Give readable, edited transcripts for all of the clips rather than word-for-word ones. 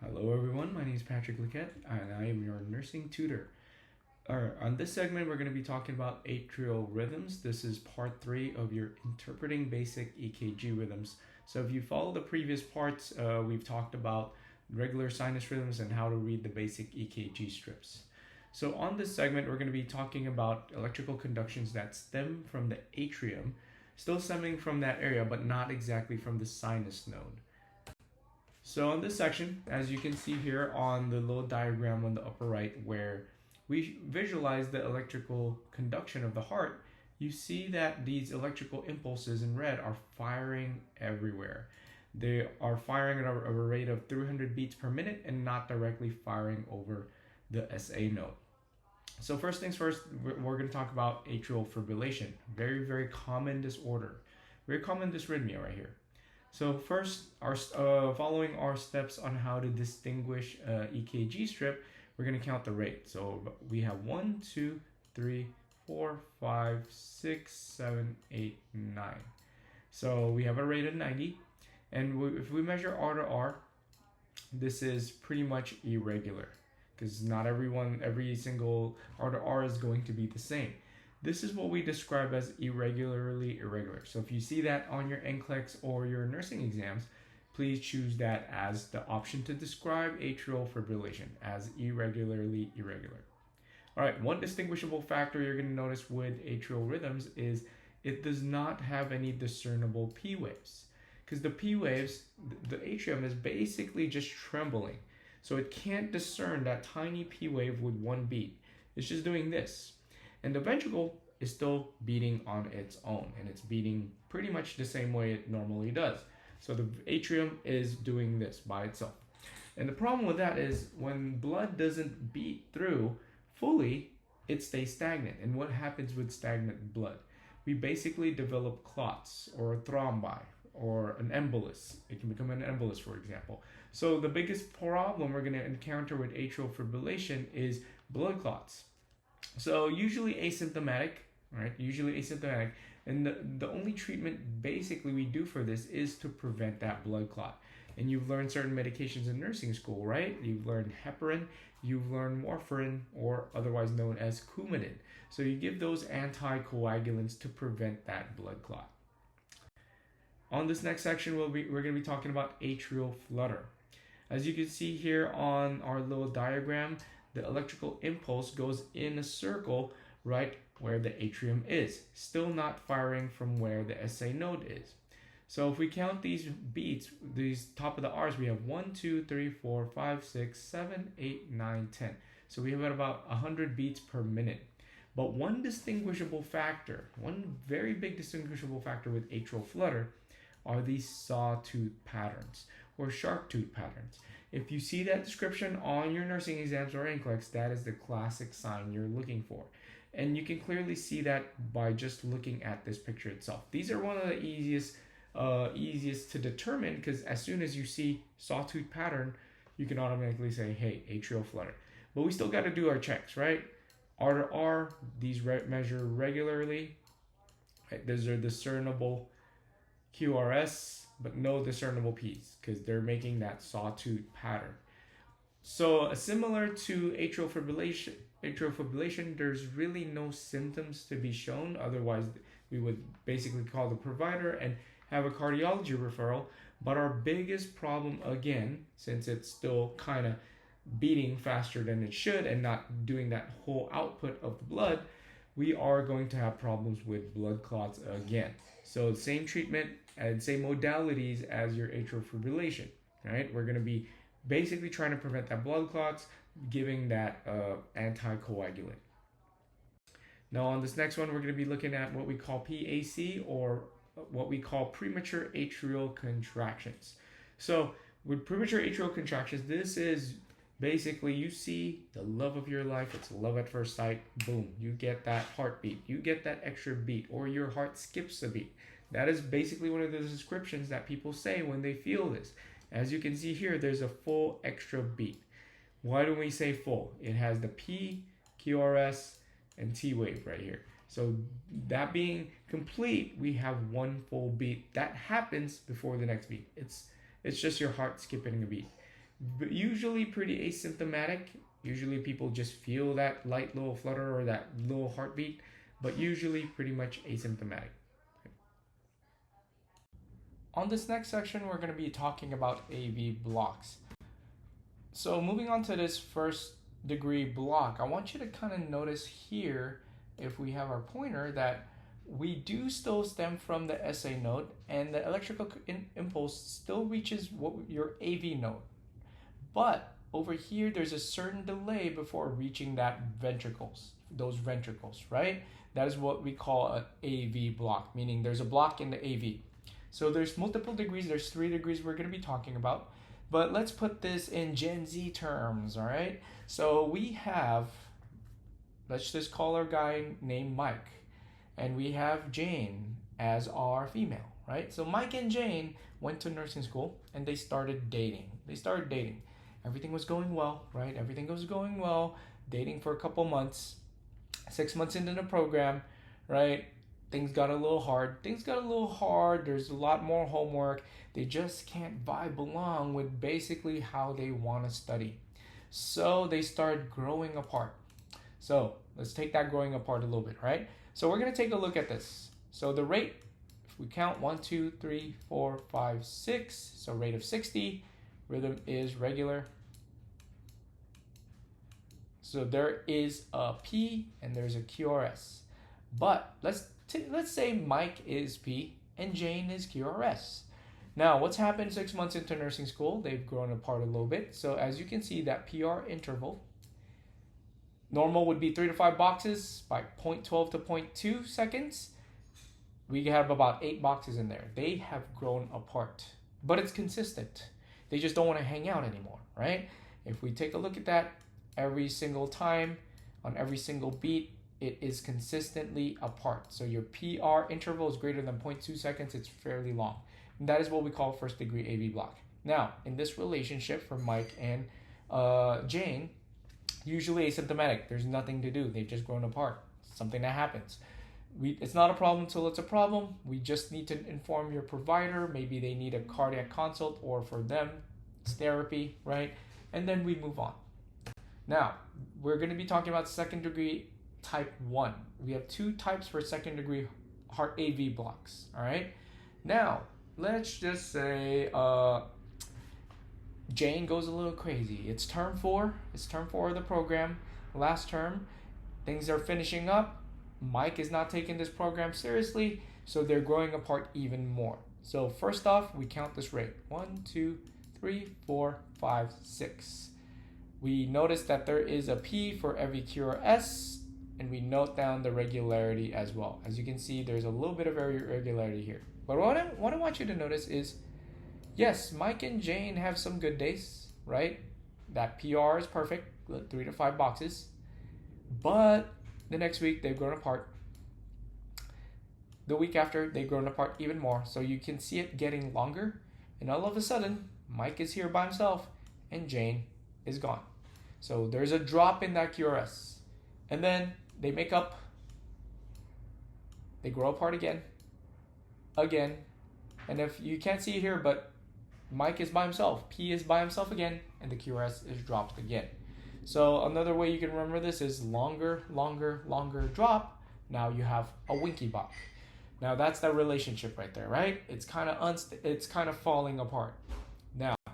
Hello everyone, my name is Patrick Liquete and I am your nursing tutor. On this segment, we're going to be talking about atrial rhythms. This is part 3 of your interpreting basic EKG rhythms. So if you follow the previous parts, we've talked about regular sinus rhythms and how to read the basic EKG strips. So on this segment, we're going to be talking about electrical conductions that stem from the atrium, still stemming from that area, but not exactly from the sinus node. So in this section, as you can see here on the little diagram on the upper right where we visualize the electrical conduction of the heart, you see that these electrical impulses in red are firing everywhere. They are firing at a rate of 300 beats per minute and not directly firing over the SA node. So first things first, we're going to talk about atrial fibrillation. Very, very common disorder. Very common dysrhythmia right here. So first, following our steps on how to distinguish EKG strip, we're going to count the rate. So we have 1, 2, 3, 4, 5, 6, 7, 8, 9. So we have a rate of 90. And if we measure R to R, this is pretty much irregular because not every single R to R is going to be the same. This is what we describe as irregularly irregular. So if you see that on your NCLEX or your nursing exams, please choose that as the option to describe atrial fibrillation as irregularly irregular. All right, one distinguishable factor you're going to notice with atrial rhythms is it does not have any discernible P waves. Because the P waves, the atrium is basically just trembling. So it can't discern that tiny P wave with one beat. It's just doing this. And the ventricle is still beating on its own, and it's beating pretty much the same way it normally does. So the atrium is doing this by itself. And the problem with that is when blood doesn't beat through fully, it stays stagnant. And what happens with stagnant blood? We basically develop clots or thrombi or an embolus. It can become an embolus, for example. So the biggest problem we're going to encounter with atrial fibrillation is blood clots. So usually asymptomatic, right? Usually asymptomatic. And the only treatment basically we do for this is to prevent that blood clot. And you've learned certain medications in nursing school, right? You've learned heparin, you've learned warfarin, or otherwise known as Coumadin. So you give those anticoagulants to prevent that blood clot. On this next section, we're going to be talking about atrial flutter. As you can see here on our little diagram, the electrical impulse goes in a circle right where the atrium is, still not firing from where the SA node is. So if we count these beats, these top of the R's, we have 1, 2, 3, 4, 5, 6, 7, 8, 9, 10. So we have about 100 beats per minute. But one distinguishable factor, one very big distinguishable factor with atrial flutter are these sawtooth patterns or sharp tooth patterns. If you see that description on your nursing exams or NCLEX, that is the classic sign you're looking for. And you can clearly see that by just looking at this picture itself. These are one of the easiest to determine because as soon as you see sawtooth pattern, you can automatically say, hey, atrial flutter. But we still got to do our checks, right? R to R, these measure regularly. Right? Those are discernible QRS, but no discernible P's because they're making that sawtooth pattern. So similar to atrial fibrillation, there's really no symptoms to be shown. Otherwise, we would basically call the provider and have a cardiology referral. But our biggest problem, again, since it's still kind of beating faster than it should and not doing that whole output of the blood, we are going to have problems with blood clots again. So same treatment and same modalities as your atrial fibrillation, right? We're going to be basically trying to prevent that blood clots, giving that anticoagulant. Now on this next one, we're going to be looking at what we call PAC or what we call premature atrial contractions. So with premature atrial contractions, this is basically you see the love of your life. It's love at first sight. Boom, you get that heartbeat. You get that extra beat or your heart skips a beat. That is basically one of the descriptions that people say when they feel this. As you can see here, there's a full extra beat. Why do we say full? It has the P, QRS, and T wave right here. So that being complete, we have one full beat. That happens before the next beat. It's just your heart skipping a beat. Usually pretty asymptomatic. Usually people just feel that light little flutter or that little heartbeat, but usually pretty much asymptomatic. On this next section, we're going to be talking about AV blocks. So moving on to this first degree block, I want you to kind of notice here, if we have our pointer, that we do still stem from the SA node, and the electrical impulse still reaches your AV node. But over here, there's a certain delay before reaching those ventricles, right? That is what we call an AV block, meaning there's a block in the AV. So there's multiple degrees. There's 3 degrees we're going to be talking about. But let's put this in Gen Z terms, all right? So we have, let's just call our guy named Mike. And we have Jane as our female, right? So Mike and Jane went to nursing school and they started dating. Everything was going well, right? Everything was going well. Dating for a couple months. 6 months into the program, right? Things got a little hard. There's a lot more homework. They just can't vibe along with basically how they want to study. So they start growing apart. So let's take that growing apart a little bit, right? So we're going to take a look at this. So the rate, if we count 1, 2, 3, 4, 5, 6, so rate of 60, rhythm is regular. So there is a P and there's a QRS. But let's say Mike is P and Jane is QRS. Now, what's happened 6 months into nursing school? They've grown apart a little bit. So as you can see, that PR interval, normal would be 3 to 5 boxes by 0.12 to 0.2 seconds. We have about 8 boxes in there. They have grown apart, but it's consistent. They just don't want to hang out anymore, right? If we take a look at that, every single time, on every single beat, it is consistently apart. So your PR interval is greater than 0.2 seconds. It's fairly long. And that is what we call first degree AV block. Now, in this relationship for Mike and Jane, usually asymptomatic. There's nothing to do. They've just grown apart. Something that happens. It's not a problem until it's a problem. We just need to inform your provider. Maybe they need a cardiac consult, or for them, it's therapy, right? And then we move on. Now, we're going to be talking about second degree type 1. We have 2 types for second degree heart AV blocks, all right? Now, let's just say Jane goes a little crazy. It's term 4. It's term 4 of the program. Last term, things are finishing up. Mike is not taking this program seriously, so they're growing apart even more. So first off, we count this rate. 1, 2, 3, 4, 5, 6. We notice that there is a P for every QRS, and we note down the regularity as well. As you can see, there's a little bit of irregularity here. But what I want you to notice is, yes, Mike and Jane have some good days, right? That PR is perfect, 3 to 5 boxes. But the next week, they've grown apart. The week after, they've grown apart even more. So you can see it getting longer. And all of a sudden, Mike is here by himself and Jane is gone. So there's a drop in that QRS. And then they make up. They grow apart again. And if you can't see it here, but Mike is by himself. P is by himself again. And the QRS is dropped again. So another way you can remember this is longer drop. Now you have a winky block. Now that's that relationship right there, right? It's kind of falling apart. Now, a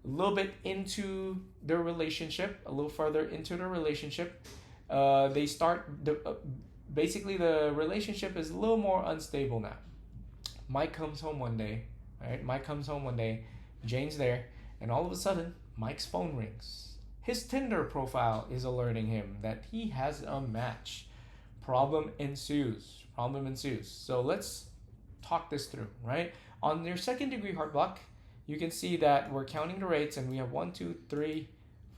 little bit into their relationship, a little further into the relationship, basically the relationship is a little more unstable now. Mike comes home one day, right? Jane's there, and all of a sudden, Mike's phone rings. His Tinder profile is alerting him that he has a match. Problem ensues. So let's talk this through, right? On your second degree heart block, you can see that we're counting the rates and we have 1, 2, 3,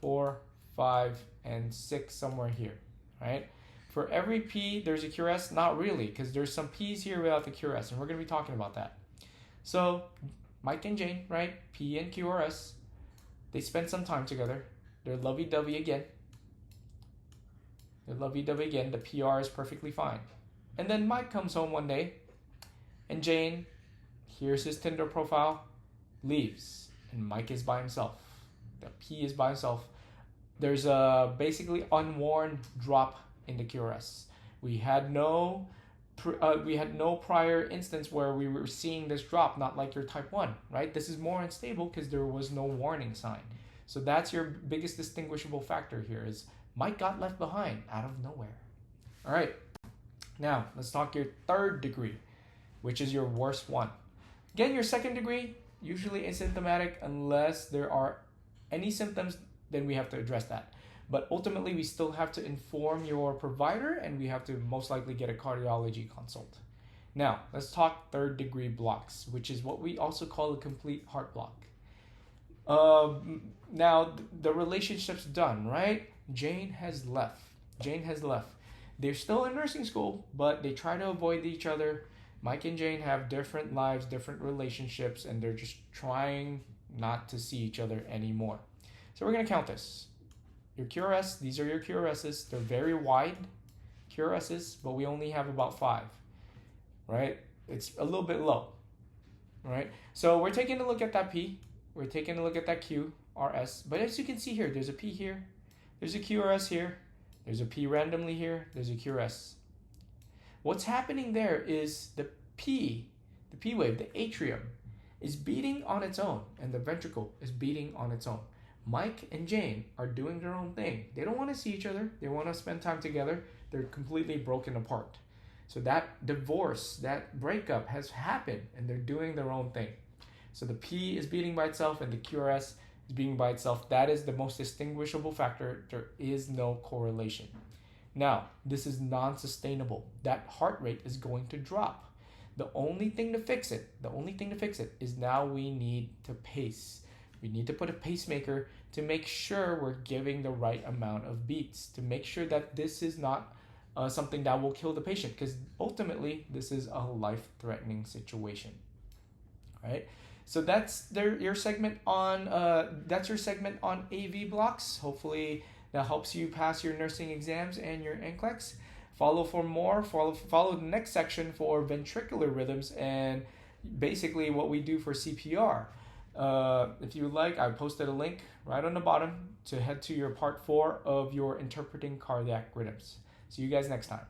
4, 5, and 6 somewhere here, right? For every P, there's a QRS? Not really, because there's some P's here without the QRS, and we're going to be talking about that. So Mike and Jane, right? P and QRS, they spend some time together. They're lovey-dovey again. The PR is perfectly fine. And then Mike comes home one day, and Jane hears his Tinder profile, leaves, and Mike is by himself. The P is by itself. There's a basically unworn drop in the QRS. We had no prior instance where we were seeing this drop, not like your type 1, right? This is more unstable because there was no warning sign. So that's your biggest distinguishable factor here is Mike got left behind out of nowhere. All right, now let's talk your third degree, which is your worst one. Again, your second degree, usually asymptomatic unless there are any symptoms, then we have to address that. But ultimately, we still have to inform your provider and we have to most likely get a cardiology consult. Now, let's talk third degree blocks, which is what we also call a complete heart block. Now, the relationship's done, right? Jane has left. They're still in nursing school, but they try to avoid each other. Mike and Jane have different lives, different relationships, and they're just trying not to see each other anymore. So we're going to count this. Your QRS, these are your QRSs. They're very wide QRSs, but we only have about 5, right? It's a little bit low, right? So we're taking a look at that P. We're taking a look at that Q, RS. But as you can see here, there's a P here. There's a QRS here. There's a P randomly here. There's a QRS. What's happening there is the P wave, the atrium, is beating on its own, and the ventricle is beating on its own. Mike and Jane are doing their own thing. They don't want to see each other. They want to spend time together. They're completely broken apart. So that divorce, that breakup has happened, and they're doing their own thing. So the P is beating by itself, and the QRS is beating by itself. That is the most distinguishable factor. There is no correlation. Now, this is non-sustainable. That heart rate is going to drop. The only thing to fix it is now we need to pace. We need to put a pacemaker to make sure we're giving the right amount of beats, to make sure that this is not something that will kill the patient, because ultimately this is a life-threatening situation. All right. So that's your segment on AV blocks. Hopefully that helps you pass your nursing exams and your NCLEX. Follow for more. Follow the next section for ventricular rhythms and basically what we do for CPR. If you would like, I posted a link right on the bottom to head to your part 4 of your interpreting cardiac rhythms. See you guys next time.